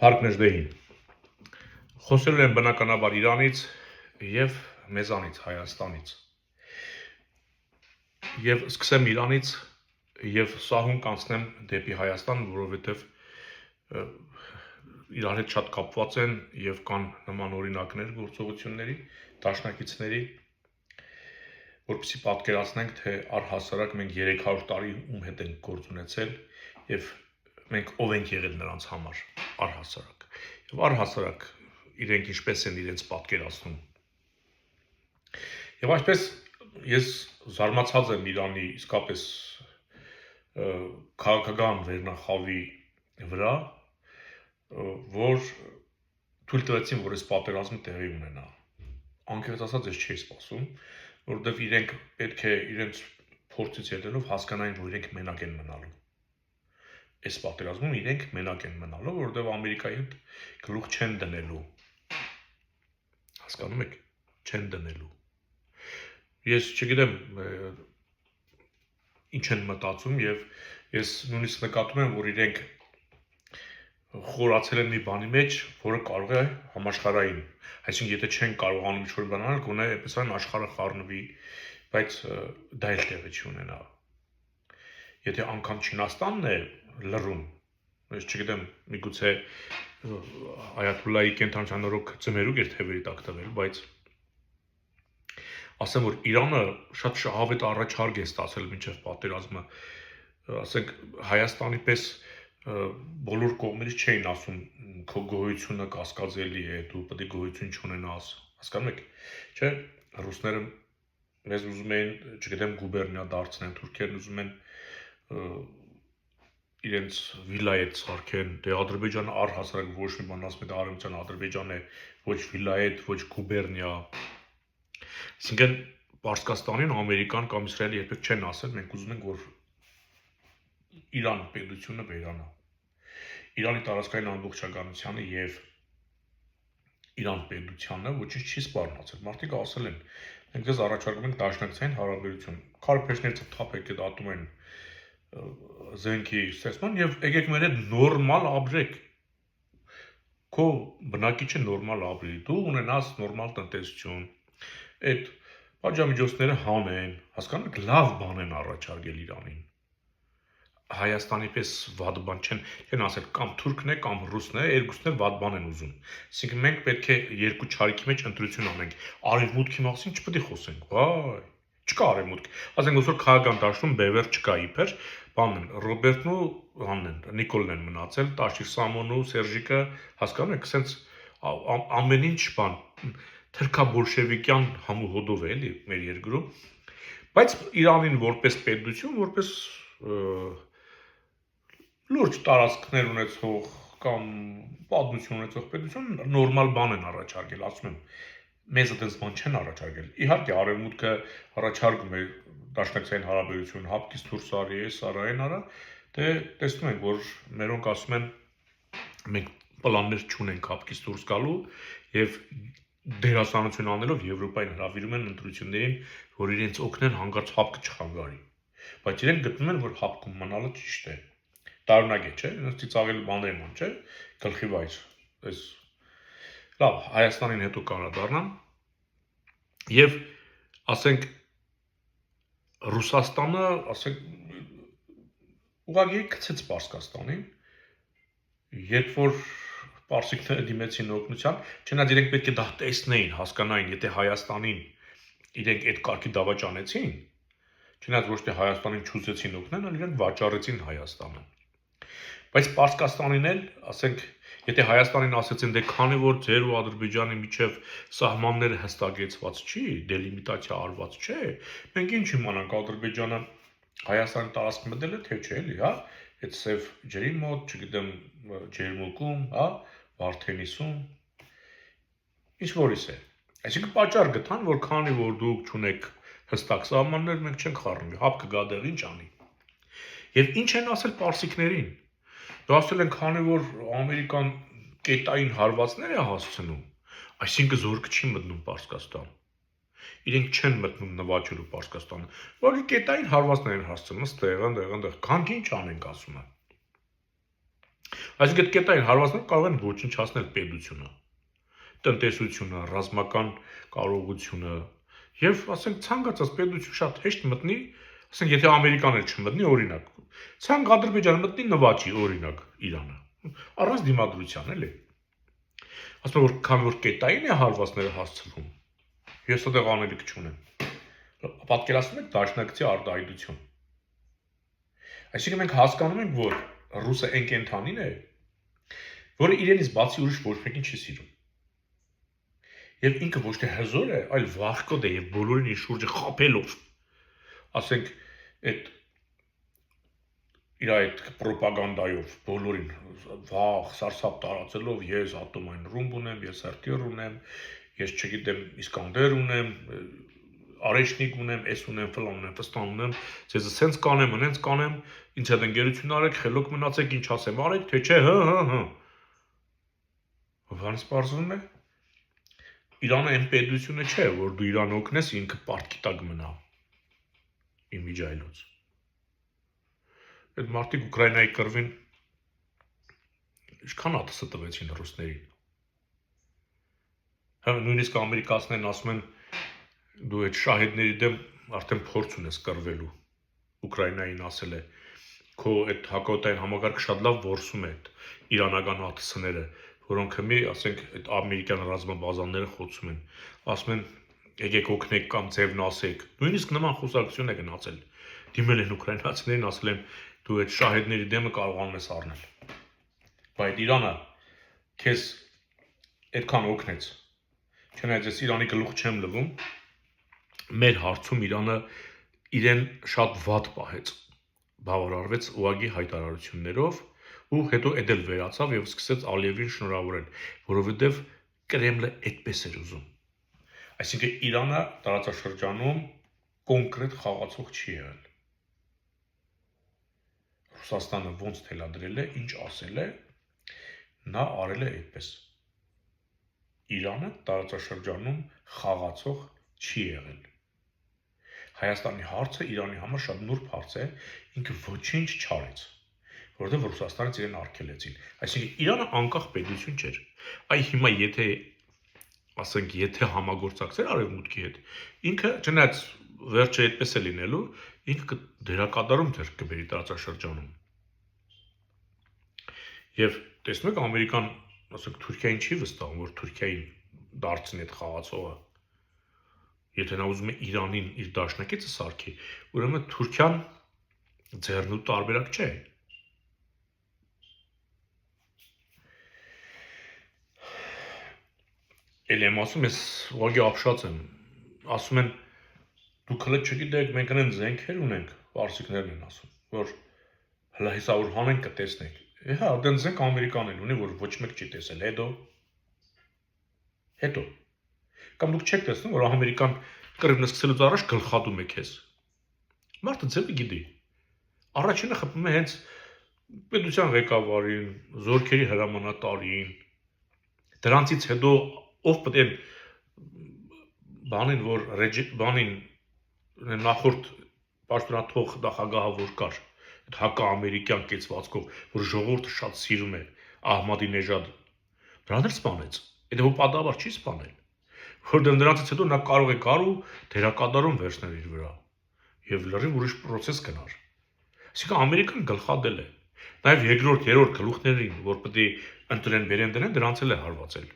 Հարգնեժդեհին, խոսելու եմ բնականաբար Իրանից և մեզանից Հայաստանից և սկսեմ Իրանից և սահուն կանցնեմ դեպի Հայաստան, որովհետև իրար հետ շատ կապված են և կան նման օրինակներ գործողությունների, դաշնակիցների, որպեսզի պատկերացնենք, թե առհասարակ մենք 300 տարի ում հետ ենք գործ ունեցել և մենք ով ենք եղել նրանց համար, առհասարակ, և առհասարակ իրենք ինչպես են իրենց պատկերացնում։ Եվ այսպես ես զարմացած եմ Իրանի իսկապես քաղաքական վերնախավի վրա, որ թույլ տվեցին, որ այս պատերազմը տեղի ունենա։ Անկեղծ ասած ես չէի սպասում, որովհետև իրենք պետք է իրենց փորձից ելնելով հասկանային, որ իրենք մենակ են մնալու։ Այս պատերազմում իրենք մենակ են մնալու, որովհետև Ամերիկայի հետ գլուխ չեն դնելու։ Հասկանում եք, չեն դնելու։ Ես չգիտեմ ինչ են մտածում և ես նույնիսկ նկատում եմ, որ իրենք խորացել են մի բանի մեջ, որը կարող է համաշխարհային, այսինքն եթե չեն կարողանում ինչ-որ բան անել, գոնե այնպես այն աշխարհը խառնվի, բայց դա էլ տեղի չունենա։ Եթե անգամ Չինաստանն է լռում, ես չգիտեմ, միգուցե Այաթոլլահի կենդանանորոգ ձմերուկ էր թևերի տակ տվել, բայց ասեմ, որ Իրանը շատ շահավետ առաջարկ է ստացել մինչև պատերազմը, ասենք Հայաստանի պես բոլոր կողմերից չէին ասում քո գոյությունը կասկածելի է, դու պետք է գոյություն չունենաս, հասկանում եք, չէ՞, ռուսները մեզ ուզում էին, չգիտեմ, գուբերնիա դարձնեն, թուրքերն ուզում են իրենց վիլայետ սարքեն, դե Ադրբեջանը առհասարակ ոչ մի բան ասում է, արևմտյան Ադրբեջանը ոչ վիլայետ, ոչ գուբերնիա։ Այսինքն Պարսկաստանին Ամերիկան կամ Իսրայելը երբեք չեն ասել, մենք ուզում ենք, որ Իրան պետությունը վերանա։ Իրանի տարածքային ամբողջականությանը և Իրան պետությանը ոչինչ չի սպառնացել։ Մարդիկ ասել են, մենք ձեզ առաջարկում ենք դաշնակցային հարաբերություն։ Քարոփեշներից թափեք այդ ատում են զենքի ստեղծման և եկեք մեր հետ նորմալ ապրեք։ Քո բնակիչը նորմալ ապրի, դու ունենաս նորմալ տնտեսություն, այդ պատժամիջոցները հանեն, հասկանում եք, լավ բան են առաջարկել Իրանին։ Հայաստանի պես վատ բան չեն ասել, կամ թուրքն է, կամ ռուսն է, երկուսն էլ վատ բան են ուզում։ Այսինքն մենք պետք է երկու չարիքի մեջ ընտրություն անենք։ Արևմուտքի մասին չպետք է խոսենք, վայ, չկա արևմուտք։ Ասենք ոնց որ քաղաքական դաշտում բևեռ չկա իբր, բանն են, Ռոբերտն ու հանն են, Նիկոլն են մնացել, Տաշիր Սամոնն ու Սերժիկը, հասկանում եք, սենց ամեն ինչ բան, թրքաբոլշևիկյան համուհոդով է էլի մեր երկրում, բայց Իրանին որպես պետություն, որպես լուրջ տարածքներ ունեցող կամ պատմություն ունեցող պետություն նորմալ բան են առաջարկել, ասում եմ, մեզ այդպես բան չեն առաջարկել։ Իհարկե արևմուտքը առաջարկում է դաշնակցային հարաբերություն, հապկից դուրս արի, սարային արա, դե տեսնում ենք, որ մերոնք ասում են մենք պլաններ չունենք հապկից դուրս գալու և դերասանություն անելով Եվրոպային հրավիրում են ընտրություններին, որ իրենց օգնեն հանկարծ հապկը չխանգարի։ Բայց իրենք գտնում են, որ հապկում մնալը ճիշտ է։ Տարօրինակ է, չէ՞, ինձ ծիծաղելի բաներ ման, չէ՞, գլխի վայր, այս լավ, Հայաստանին հետո կանադառնամ և ասենք Ռուսաստանը, ասենք ուղղակի գցեց Պարսկաստանին, երբ որ պարսիկները դիմեցին օգնության, չնայած իրենք պետք է դա տեսնեին, հասկանային, եթե Հայաստանին իրենք այդ կարգի դավաճանեցին, չնայած ոչ թե Հայաստանին չուզեցին օգնել, այլ իրենք վաճառեցին Հայաստանը։ Բայց Պարսկաստանին էլ, ասենք, եթե Հայաստանին ասեցին, դե քանի որ ձեր ու Ադրբեջանի միջև սահմանները հստակեցված չի, դելիմիտացիա արված չէ, մենք ինչ իմանանք Ադրբեջանը Հայաստանի տարածք մտել է, թե չէ, էլի, հա, այդ սև ջրի մոտ, չգիտեմ, ջերմուկում, հա, Վարդենիսում, ինչ որից է։ Այսինքն պատճառ գտան, որ քանի որ դուք չունեք հստակ սահմաններ, մենք չենք խառնվի, հապկը գա դեղ ինչ անի։ Եվ ինչ են ասել պարսիկներին։ Դա ասել են, քանի որ Ամերիկան կետային հարվածներ է հասցնում, այսինքն զորքը չի մտնում Պարսկաստան։ Իրենք չեն մտնում նվաճելու Պարսկաստանը, որ կետային հարվածներ են հասցնում, այդտեղ, այնտեղ, կանք ինչ անենք ասում են։ Այսինքն այդ կետային հարվածները կարող են ոչնչացնել պետությունը, տնտեսությունը, ռազմական կարողությունը եւ ասենք ցանկացած պետություն շատ հեշտ մտնի, ասենք եթե Ամերիկան էլ չմտնի, օրինակ, ցանկ Ադրբեջանը մտնի նվաճի, օրինակ, Իրանը, առանց դիմադրության էլի։ Ասում որ քանի որ կետային է հարվածները հասցվում, ես այդտեղ անելիք չունեմ։ Պատկերացնում եք դաշնակցի արտահայտություն։ Այսինքն մենք հասկանում ենք, որ ռուսը այն կենթանին է, որը իրենից բացի ուրիշ ոչ մեկին չի սիրում։ Եվ ինքը ոչ թե հզոր է, այլ վախկոտ է եւ բոլորին իր շուրջը խափելով, ասենք այդ իր այդ ռոպագանդայով բոլորին վախ, սարսափ տարածելով, ես ատոմային ռումբ ունեմ, ես հերթիեր ունեմ, ես չգիտեմ Իսկանդեր ունեմ, Արեշնիկ ունեմ, էս ունեմ, ֆլան ունեմ, ֆստան ունեմ, ցեզ սենց կանեմ, այնց կանեմ, ինչ հետ ընկերություն արեք, խելոք մնացեք, ինչ ասեմ, արեք, թե չէ, հ։ Բանից պարզվում է Իրանը այն պետությունը չէ, որ դու Իրան օգնես, ինքը պարտքի տակ մնա։ Իմիջայլոց։ Այդ մարդիկ Ուկրաինայի կռվին ինչքան ատսը տվեցին ռուսներին։ Հա նույնիսկ ամերիկացիներն ասում են դու այդ շահիդների դեմ արդեն փորձ ունես կռվելու։ Ուկրաինային ասել է քո այդ հակաօտային համակարգը շատ լավ որսում է այդ իրանական ԱԹՍ-ները, որոնք հիմի, ասենք, այդ ամերիկյան ռազմաբազաները խոցում են, ասում են եկեք օգնեք կամ ձևն ասեք։ Նույնիսկ նման խոսակցություն է գնացել։ Դիմել են ուկրաինացիներին, ասել են դու այդ շահիդների դեմը կարողանում ես առնել։ Բայց Իրանը քեզ այդքան օգնեց։ Չնայած ես Իրանի գլուխ չեմ լվում, մեր հարցում Իրանը իրեն շատ վատ պահեց, բավարարվեց ուղղակի հայտարարություններով ու հետո էդ էլ վերացավ եւ սկսեց Ալիևին շնորհավորել, որովհետեւ Կրեմլը այդպես էր ուզում։ Այսինքն Իրանը տարածաշրջանում կոնկրետ խաղացող չի եղել։ Ռուսաստանը ոնց թելադրել է, ինչ ասել է, նա արել է այդպես։ Իրանը տարածաշրջանում խաղացող չի եղել։ Հայաստանի հարցը Իրանի համար շատ նուրբ հարց է, ինքը ոչինչ չարեց, որովհետև Ռուսաստանից իրեն արգելեցին։ Այսինքն Իրանը անկախ պետություն չէր։ Այ հիմա եթե ասենք, եթե համագործակցեր արևմուտքի հետ, ինքը չնայած վերջը այդպես է լինելու, ինքը դերակատարում ձեր կբերի տարածաշրջանում։ Եվ տեսնում եք Ամերիկան, ասենք Թուրքիային չի վստահում, որ Թուրքիային դարձնի այդ խաղացողը։ Եթե նա ուզում է Իրանին իր դաշնակիցը սարքի, ուրեմն Թուրքիան ձեռնու տարբերակ չէ։ Էլ եմ ասում, ես ուղղակի ապշած եմ, ասում են դուք հələ չգիտեք, մենք այնեն զենքեր ունենք, պարսիկներն են ասում, որ հələ հեսա որ հանենք կտեսնենք։ Հա, դեն զենք Ամերիկանն ունի, որ ոչ մեկ չի տեսել, հետո։ Կամ դուք չեք տեսնում, որ Ամերիկան կռիվն սկսելուց առաջ գլխատում է քեզ։ Մարդը ձևը գիտի։ Առաջինը խփում է հենց պետության ղեկավարին, զորքերի հրամանատարին։ Դրանցից հետո ով պետք է բանին, որ բանին նախորդ պաշտոնաթող նախագահը որ կար, այդ հակաամերիկյան կեցվածքով, որ ժողովուրդը շատ սիրում է Ահմադինեժադը, դրան էլ սպանեց։ Այդ պատահաբար չի սպանել, որտեղ դրանից հետո նա կարող է գար ու դերակատարում վերցնել իր վրա եւ լրիվ ուրիշ process գնար։ Այսինքն Ամերիկան գլխադել է։ Նաեւ երկրորդ, երրորդ գլուխներին, որ պետք է ընտրեն բերեն դրեն, դրանց էլ է հարվածել։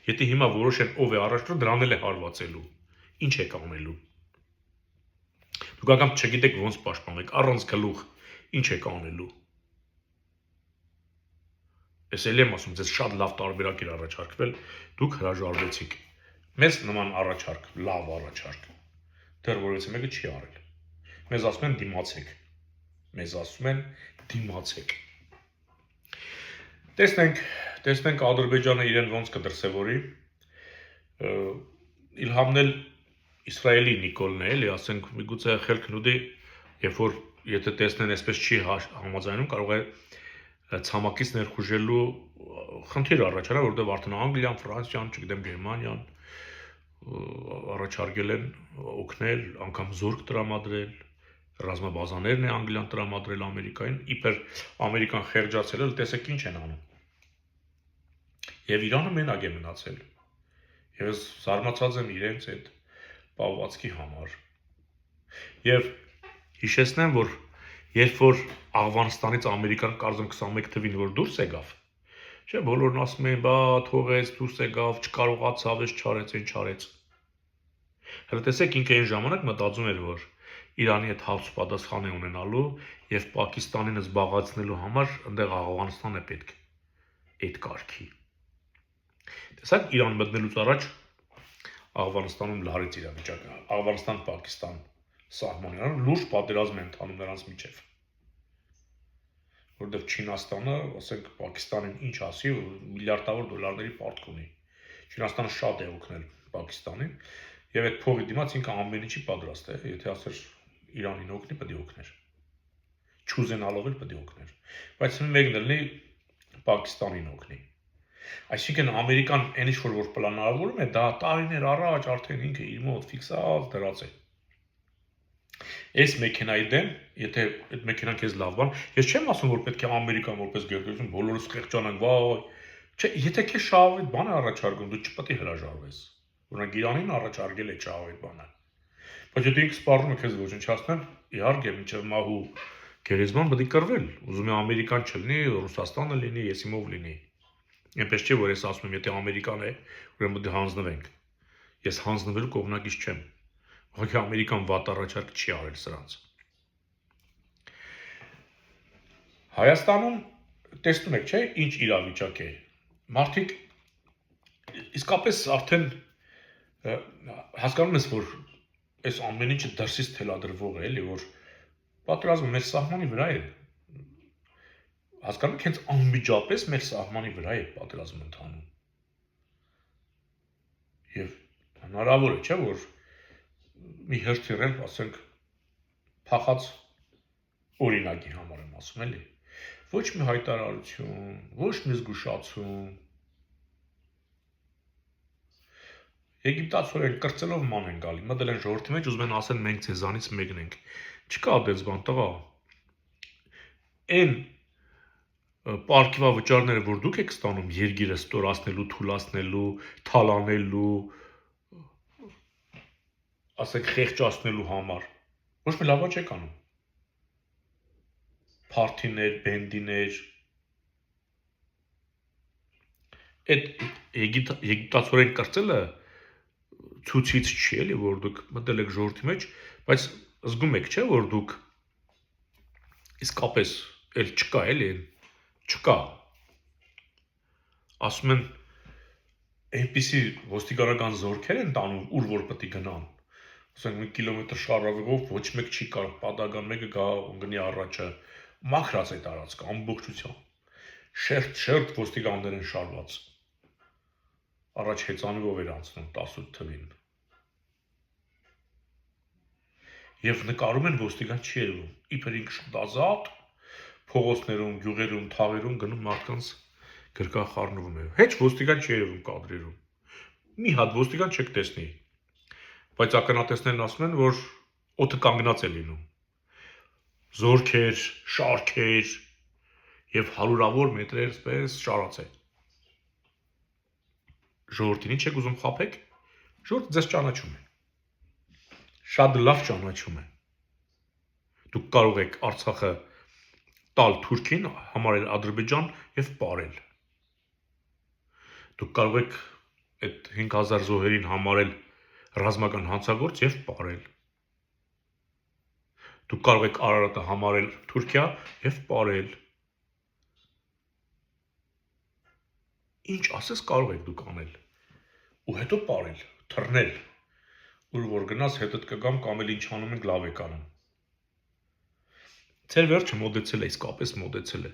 Եթե հիմա որոշեն ով է առաջնորդ, դրան էլ է հարվածելու։ Ինչ եք անելու։ Դուք անգամ չգիտեք ոնց պաշտպանեք, առանց գլուխ ինչ եք անելու։ Ես էլ եմ ասում, ձեզ շատ լավ տարբերակ էր առաջարկվել, դուք հրաժարվեցիք։ Մեզ նման առաջարկ, լավ առաջարկ, դեռ որևէ մեկը չի արել։ Մեզ ասում են դիմացեք։ Մեզ ասում են դիմացեք։ Տեսնենք Ադրբեջանը իրեն ոնց կդրսևորի։ Իլհամն էլ Իսրայելի Նիկոլն է, էլի, ասենք, միգուցե խելքն ուտի, երբ որ եթե տեսնեն այսպես չի համաձայնում, կարող է ցամաքից ներխուժելու խնդիր առաջանա, որովհետև արդեն Անգլիան, Ֆրանսիան, չգիտեմ, Գերմանիան առաջարկել են օգնել, անգամ զորք տրամադրել, Ռազմաբազաներն է Անգլիան տրամադրել Ամերիկային, իբր Ամերիկան խեղճացել է, տեսեք ինչ են անում։ Եվ Իրանը մենակ է մնացել։ Եվ ես զարմացած եմ իրենց այդ պահվածքի համար։ Եվ հիշեցնեմ, որ երբ որ Աֆղանստանից Ամերիկան կարծում 21 թվին որ դուրս եկավ, չէ, բոլորն ասում էին, բա թողեց, դուրս եկավ, չկարողացավ, չարեց, այն չարեց։ Հələ տեսեք ինքը այն ժամանակ մտածում էր, որ Իրանի այդ հարց պատասխան է ունենալու եւ Պակիստանին զբաղացնելու համար այնտեղ Աֆղանստան է պետք այդ կարգի։ Տեսակ Իրան մտնելուց առաջ Աֆղանստանում լարից իրավիճակը, Աֆղանստան-Պակիստան սահմաններում լուրջ պատերազմ են ընթանում նրանց միջև։ Որտեղ Չինաստանը, ասենք Պակիստանին ինչ ասի, միլիարդավոր դոլարների պարտք ունի։ Չինաստանը շատ է օգնել Պակիստանին եւ այդ փողի դիմաց ինքը ամեն ինչի պատրաստ է, եթե ասեր Իրանին օգնի, պետք է օգներ։ Չուզենալով էլ պետք է օգներ։ Բայց մեկն էլ լինի Պակիստանին օգնի։ Այսինքն Ամերիկան այն ինչ որ պլանավորում է, դա տարիներ առաջ արդեն ինքը իր մոտ ֆիքսած դրած է։ Այս մեքենայի դեմ, եթե այդ մեքենան քեզ լավ բան, ես չեմ ասում որ պետք է Ամերիկան որպես գերտերություն բոլորս խեղճանանք, վայ։ Չէ, եթե քեզ շահավետ բան է առաջարկում, դու չպետք է հրաժարվես։ Օրինակ Իրանին առաջարկել է շահավետ բանը։ Բայց եթե ինքը սպառնում է քեզ ոչնչացնել, իհարկե մինչև մահու գերեզման պետք է կռվել։ Ուզում է Ամերիկան չլինի, Ռուսաստանը լինի, եսիմով լինի։ Այնպես չէ, որ ես ասում եմ, եթե Ամերիկան է, ուրեմն պետք է հանձնվենք։ Ես հանձնվելու կողմնակից չեմ։ Ուղղակի Ամերիկան վատ առաջարկ չի արել սրանց։ Հայաստանում տեսնում եք, չէ, ինչ իրավիճակ է։ Մարդիկ իսկապես արդեն հասկանում ես, որ այս ամեն ինչը դրսից թելադրվող է, էլի, որ պատերազմը մեր սահմանի վրա է։ Հասկանում եք, հենց անմիջապես մեր սահմանի վրա է պատերազմը ընթանում։ Եվ հնարավոր է, չէ, որ մի հրթիռել, ասենք, փախած օրինակի համար եմ ասում, էլի։ Ոչ մի հայտարարություն, ոչ մի զգուշացում։ Եգիպտացորեն կրծելով ման են գալի, մտել են ժողովրդի մեջ, ուզում են ասեն մենք ձեզանից մեկն ենք։ Չկա այդպես բան, տղա։ Այն պարգևավճարները, որ դուք եք ստանում երգիրը ստորացնելու, թուլացնելու, թալանելու, ասենք խեղճացնելու համար, ոչ մի լավ չեք անում։ Փարթիներ, բենդիներ։ Այդ եգիպտացորեն կրծելը ցույցից չի էլի, որ դուք մտել եք ժողովրդի մեջ, բայց զգում եք, չէ, որ դուք իսկապես էլ չկա էլի, չկա։ Ասում են այնպիսի ոստիկանական զորքեր են տանում, ուր որ պետք է գնան։ Ասենք 1 կիլոմետր շարավեղով ոչ մեկ չի կարող, պատական մեկը գա գնի առաջը, մաքրած է տարածքը ամբողջությամբ։ Շերտ ոստիկաններ են շարված։ Առաջ հեծանվով էր անցնում 18 թվին։ Եվ նկարում են ոստիկան չի երևում, իբր ինքը շատ ազատ, փողոցներում, գյուղերում, թաղերում գնում մարդկանց գրկախառնվում է։ Հեչ ոստիկան չի երևում կադրերում։ Մի հատ ոստիկան չեք տեսնի։ Բայց ականատեսներն ասում են, որ օդը կանգնած է լինում։ Զորքեր, շարքեր եւ հարյուրավոր մետրեր սպես շարած է։ Ժողովրդին ինչ եք ուզում խաբեք։ Ժողովուրդը ձեզ ճանաչում է։ Շատ լավ ճանաչում է։ Դուք կարող եք Արցախը տալ Թուրքին, համարել Ադրբեջան եւ պարել։ Դուք կարող եք այդ 5000 զոհերին համարել ռազմական հանցագործ եւ պարել։ Դուք կարող եք Արարատը համարել Թուրքիա եւ պարել։ Ինչ ասես կարող եք դուք անել։ Ու հետո պարել, թռնել, ուր որ գնաս հետդ կգամ կամ էլ ինչ անում ենք լավ եք անում։ Ձեր վերջը մոդեցել է, իսկապես մոդեցել է։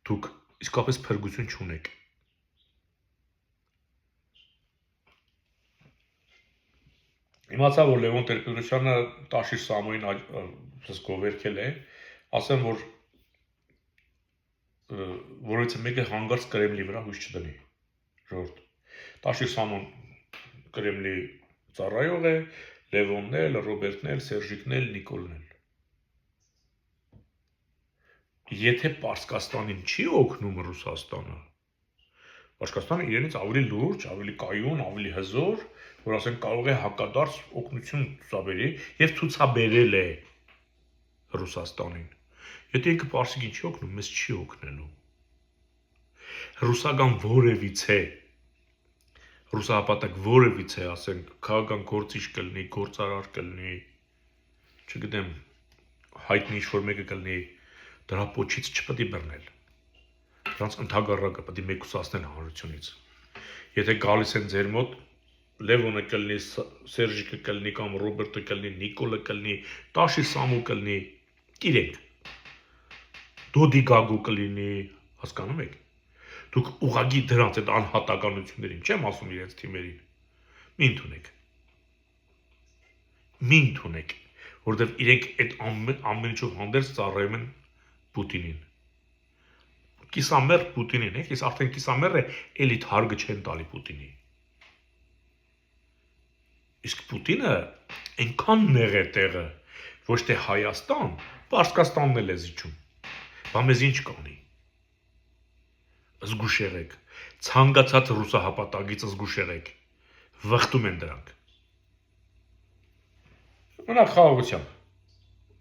Դուք իսկապես փրկություն չունեք։ Իմացա, որ Լևոն Տեր-Պետրոսյանը Տաշիր Սամոյին գովերքել է, ասեմ, որ որովհետև մեկը հանգարց Կրեմլի վրա հույս չդնի։ Ժողովուրդ։ Տաշիր Սամոն Կրեմլի ծառայող է, Լևոնն էլ, Ռոբերտն էլ, Սերժիկն էլ, Նիկոլն էլ։ Եթե Պարսկաստանին չի օգնում Ռուսաստանը, Պարսկաստանը իրենից ավելի լուրջ, ավելի կայուն, ավելի հզոր, որ ասենք կարող է հակադարձ օգնություն ցուցաբերի եւ ցուցաբերել է Ռուսաստանին։ Եթե ինքը Պարսիկին չի օգնում, մեզ չի օգնելու։ Ռուսական որևիցե ռուսահապատակ որևիցե, ասենք, քաղաքական գործիչ կլինի, գործարար կլինի, չգիտեմ, հայտնի ինչ-որ մեկը կլինի, դրա պոչից չպետք է բռնել։ Դրանց ընդհակառակը պետք է մեկուսացնել հանրությունից։ Եթե գալիս են ձեր մոտ, Լևոնը կլինի, Սերժիկը կլինի, կամ Ռոբերտը կլինի, Նիկոլը կլինի, Տաշի Սամու կլինի, իրենք։ Դոդի Գագու կլինի, հասկանում եք։ Դուք ուղղակի դրանց այդ անհատականություններին, չեմ ասում իրենց թիմերին, մի ընդունեք, որովհետև իրենք այդ ամեն ինչով հանդերձ ծառայում են Պուտինին։ Կիսամեռ Պուտինին, ես արդեն կիսամեռ է, էլի թարգը չեն տալի Պուտինի։ Իսկ Պուտինը այնքան նեղ է տեղը, ոչ թե Հայաստան, Պարսկաստանն էլ է զիջում, բա մեզ ինչ կանի։ Զգուշ եղեք, ցանկացած ռուսահապատակից զգուշ եղեք, վխտում են դրանք։ Մնա խաղաղությամբ։